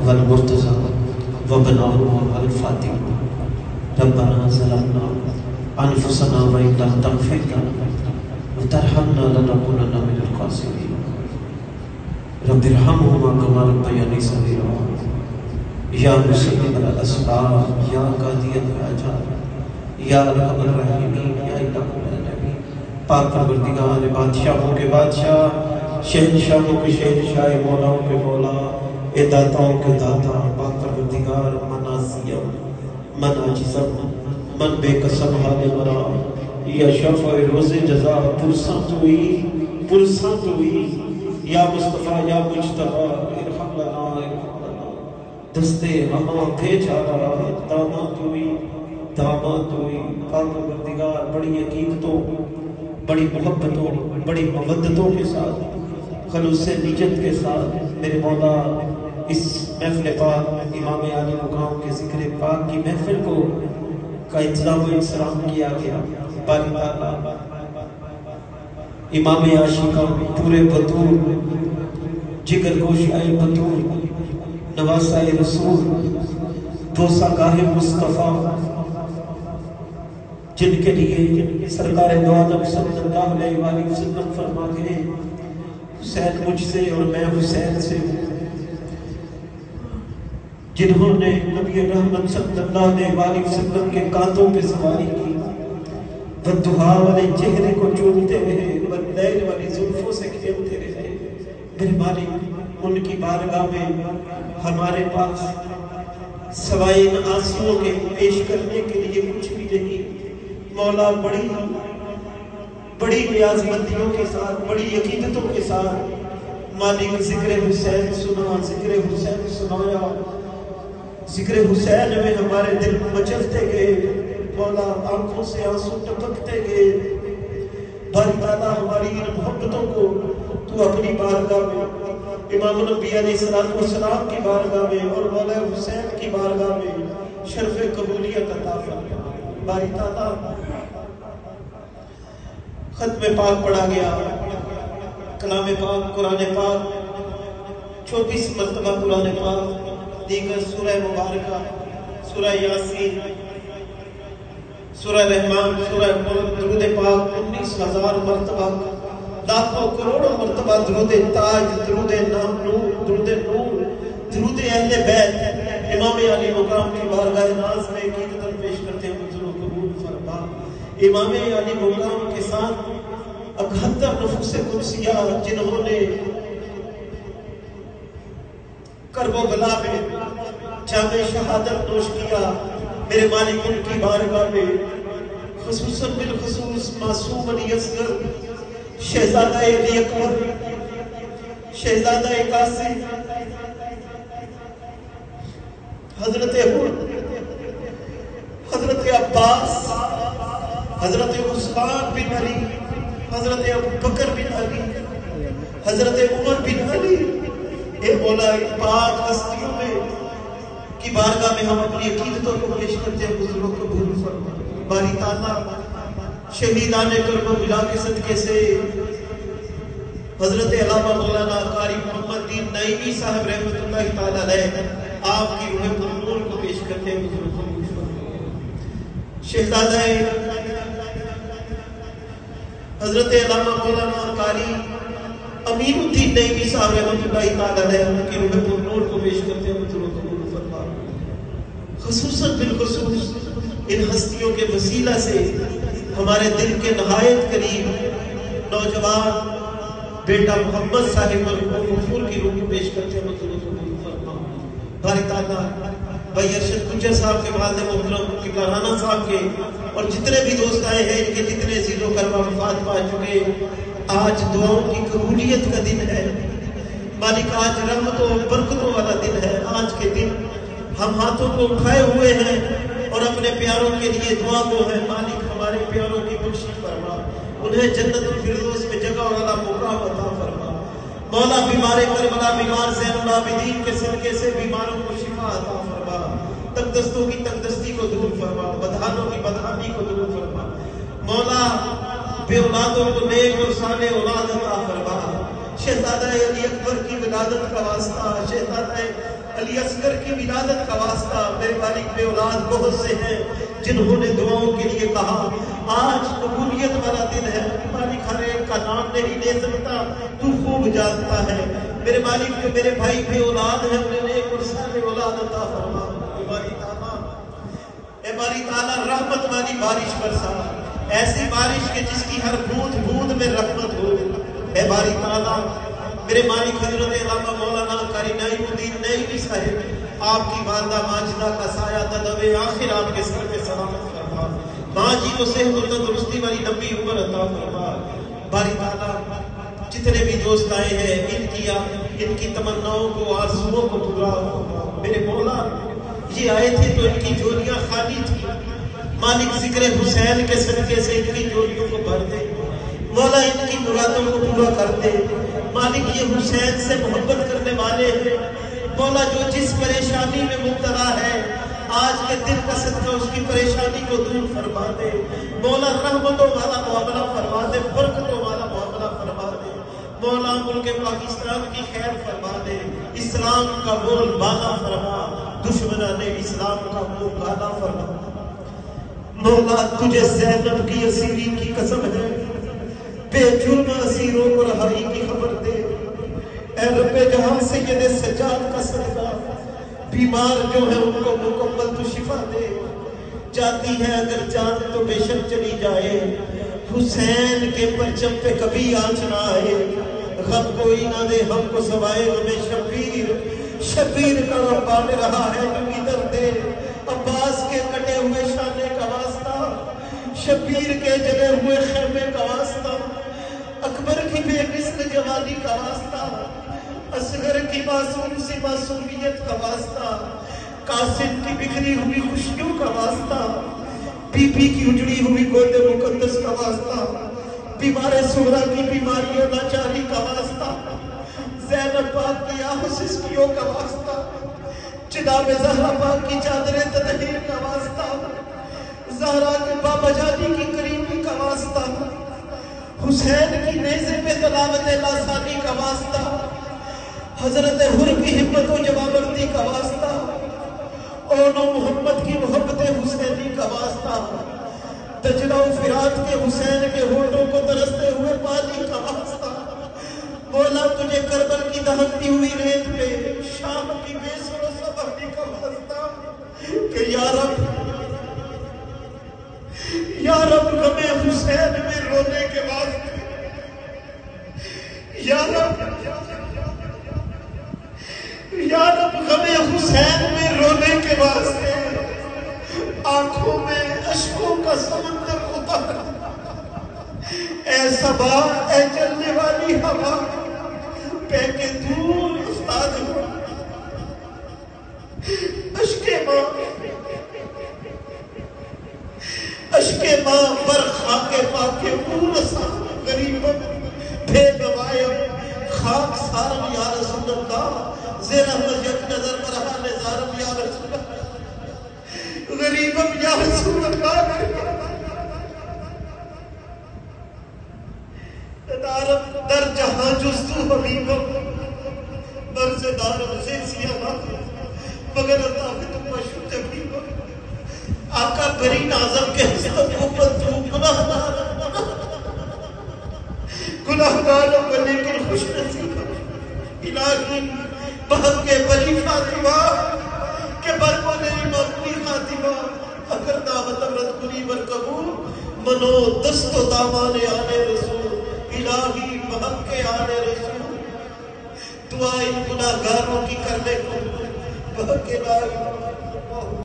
والمرتضى وابنه الفاتحة ربنا ظلمنا أنفسنا وإن لم تغفر لنا وترحمنا لنكونن من الخاسرين رب ارحمهما كما ربياني صغيرا یا مسلم الاسباب یا قاضی الحاجات یا ارحم الراحمین یا الہ العالمین پاک پروردگار بادشاہوں کے بادشاہ شہنشاہوں کے شہنشاہ مولاؤں کے مولا اے داتاؤں کے داتا پاک پروردگار من عاصیم من عاجزم من بے قسم حال مرا یا شفع روز جزا پرسان ہوئی یا مصطفیٰ یا مجتبیٰ ارحم لنا دستے ہماں بھیج آنا دامات ہوئی پاک پروردگار بڑی عقیدتوں بڑی محبتوں بڑی مودتوں کے ساتھ خلوص نیت کے ساتھ میرے مولا اس محفل پاک امام عالی مقام کے ذکر پاک کی محفل کو کا انتظام و انصرام کیا گیا باری تعالیٰ امام عاشقہ پورے بطور جگر گوشائے بطور نواسہ رسول بوسہ گاہ مصطفیٰ جن کے لیے سرکار دو عالم صلی اللہ علیہ وآلہ وسلم فرما گئے حسین مجھ سے اور میں حسین سے جنہوں نے نبی رحمت صلی اللہ علیہ وآلہ وسلم کے کانتوں پہ سواری کی بددہا والے چہرے کو چومتے رہے بدلیل والی زلفوں سے کھیلتے رہے میرے مالک ان کی بارگاہ میں ہمارے پاس سوائے ان آنسوؤں کے پیش کرنے کے لیے کچھ بھی نہیں مولا بڑی نیازمندیوں کے ساتھ بڑی عقیدتوں کے ساتھ مالک ذکر حسین سنا ذکر حسین سنایا ذکر حسین میں ہمارے دل مچلتے گئے مولا آنکھوں سے آنسو ٹپکتے گئے باری تعالیٰ ہماری ان محبتوں کو تو اپنی بارگاہ میں امام الانبیاء علیہ السلام کی بارگاہ میں اور مولا حسین کی بارگاہ میں شرف قبولیت عطا فرما باری تعالیٰ ختم پاک پڑھا گیا کلام پاک قرآن پاک 24 مرتبہ قرآن پاک دیگر سورہ مبارکہ سورہ یاسین سورہ رحمان سورہ درود پاک 19,000 مرتبہ لاکھوں کروڑوں مرتبہ درود تاج درود نور درود اہل بیت امام علی مقام کی بارگاہ ناز میں عقیدت پیش کرتے ہیں منظور و قبول فرما امام علی مقام کے ساتھ 71 نفوس قدسیہ جنہوں نے کرب و بلا میں جام شہادت نوش کیا میرے مالک ان کی بارگاہ میں خصوصاً بالخصوص معصوم علی اصغر شہزادہ علی اکبر شہزادہ قاسم حضرت حضرت عباس حضرت عثمان بن علی حضرت ابوبکر بن علی حضرت عمر بن علی اے مولا پاک ہستیوں میں کی بارگاہ میں ہم اپنی عقیدتوں کو پیش کرتے ہیں بزرگوں کو قبول فرما باری تعالیٰ شہیدان کرب و بلا کے صدقے سے حضرت علامہ مولانا قاری محمد دین نعیمی صاحب رحمت اللہ تعالیٰ علیہ آپ کی روح پرنور کو پیش کرتے ہیں بزرگوں کو قبول فرما شہزادہ حضرت علامہ مولانا قاری امین الدین نعیمی صاحب رحمت اللہ تعالیٰ علیہ ان کی روح پرنور کو پیش کرتے ہیں بزرگوں کو قبول فرما خصوصاً بالخصوص ان ہستیوں کے وسیلہ سے ہمارے دل کے نہایت قریب نوجوان بیٹا محمد صاحب مرحوم غفور کی روح پیش کرتے ہیں بزرگوں کو قبول فرما باری تعالیٰ بھائی ارشد گجر صاحب کے والد محترم قبلہ رانا صاحب کے اور جتنے بھی دوست آئے ہیں ان کے جتنے عزیز و کرما وفات پا چکے آج دعاؤں کی قبولیت کا دن ہے مالک آج رحمتوں برکتوں والا دن ہے آج کے دن ہم ہاتھوں کو اٹھائے ہوئے ہیں اور اپنے پیاروں کے لیے دعا کو ہے مالک ہمارے پیاروں کی بخشش فرما انہیں جنت الفردوس میں جگہ اور اعلیٰ مقام عطا فرما مولا بیمار کربلا بیمار زین العابدین کے صدقے سے بیماروں کو شفا عطا فرما تنگدستوں کی تنگدستی کو دور فرما بدحانوں کی بدحانی کو دور فرما مولا بے اولادوں کو نیک اور صالح اولاد عطا فرما شہزادہ علی اکبر کی ولادت کا واسطہ شہزادہ علی اصغر کی ولادت کا واسطہ، میرے مالک بے اولاد بہت سے ہیں جنہوں نے دعاؤں کے لیے کہا آج قبولیت والا دن ہے، مالک ہر ایک کا نام نہیں لے سکتا، تو خوب جانتا ہے میرے مالک جو میرے بھائی بے اولاد ہیں انہیں ایک اور سال اولاد عطا فرما۔ اے باری تعالیٰ رحمت والی بارش برسا، ایسی بارش کے جس کی ہر بوند بوند میں رحمت ہو۔ اے باری تعالیٰ میرے مالک حضرت علامہ مولانا قاری نعیم الدین نعیمی صاحب آپ کی والدہ ماجدہ کا سایہ تدوے آخر آپ کے سر پہ سلامت فرما، ماں جی کو صحت و تندرستی والی لمبی عمر عطا فرما۔ باری تعالیٰ جتنے بھی دوست آئے ہیں ان کی تمناؤں کو آرزوؤں کو پورا فرما۔ میرے مولا یہ آئے تھے تو ان کی جولیاں خالی تھی، مالک ذکر حسین کے صدقے سے ان کی جولیوں کو بھر دے، مولا ان کی مرادوں کو پورا کر دے۔ مالک یہ حسین سے محبت کرنے والے ہیں، مولا جو جس پریشانی میں مبتلا ہے آج کے دن کا صدقہ اس کی پریشانی کو دور فرما دے، مولا رحمتوں والا معاملہ فرما دے، برکتوں والا معاملہ فرما دے، مولا ملک پاکستان کی خیر فرما دے، اسلام کا بول بالا فرما، دشمنان اسلام کا منہ کالا فرما۔ مولا تجھے زینب کی اسیری کی قسم ہے، بے جرم اسیروں کو رہائی کی خبر دے، اے رب جہاں سید سجاد کا صدقہ بیمار جو ہے ان کو مکمل تو شفا دے، جاتی ہے اگر جان تو بے شک چلی جائے، حسین کے پرچم پہ کبھی آنچ نہ آئے، غم کوئی نہ دے ہم کو سوائے غم شبیر، شبیر کا رب آنے رہا ہے تو ادھر دے، عباس کے کٹے ہوئے شانے کا واسطہ، شبیر کے جلے ہوئے خیمے کا واسطہ، اکبر کی بے مثل جوانی کا واسطہ، اصغر کی معصوم سی معصومیت کا واسطہ، قاسم کی بکھری ہوئی خوشیوں کا واسطہ، بی بی کی اجڑی ہوئی گود مقدس کا واسطہ، بیمار سورا کی بیماریوں لاچاری کا واسطہ، زینب پاک کی آہسسکیوں کا واسطہ، جناب زہرا پاک کی چادر تطہیر کا واسطہ، زہرا کے بابا جانی کی کریمی کا واسطہ، حسین کی نیزے پہ تلاوت لاسانی کا واسطہ، حضرت حر کی ہمت و جوابردی کا واسطہ، اون و محمد کی محبت حسینی کا واسطہ، دجلہ و فرات کے حسین کے ہونٹوں کو ترستے ہوئے پانی کا واسطہ، مولا تجھے کربل کی دہکتی ہوئی ریت پہ شام کی بے سر و سبحی کا واسطہ کہ یا رب غم حسین میں رونے کے واسطے، یا رب غم حسین میں رونے کے واسطے آنکھوں میں اشکوں کا سمندر اتار، اے صبا اے چلنے والی ہوا پہ کے دور استاد ہو، اشکے ماں برخا کے پاکے مورسا غریبم بے نوائم خاک سارم یا رسول اللہ، زیر احمد یک نظر پر حال زارم یا رسول اللہ، غریبم یا رسول اللہ، دارم در جہاں جستو حبیبم، برز دارم سے سیاہ مگر اتابت مشہد حبیبم، آقا برین اعظم کے حسن کو پتو گناہگار لیکن خوش نصیب الہی بہت کے بلی فاطمہ کہ برکو نئی مقبی خاتمہ، اگر دعوت امرت کلی برکبو منو دست و دامان آنے رسول، الہی بہت کے آنے رسول، دعا ان گناہگاروں کی کرنے کو بہت کے لائی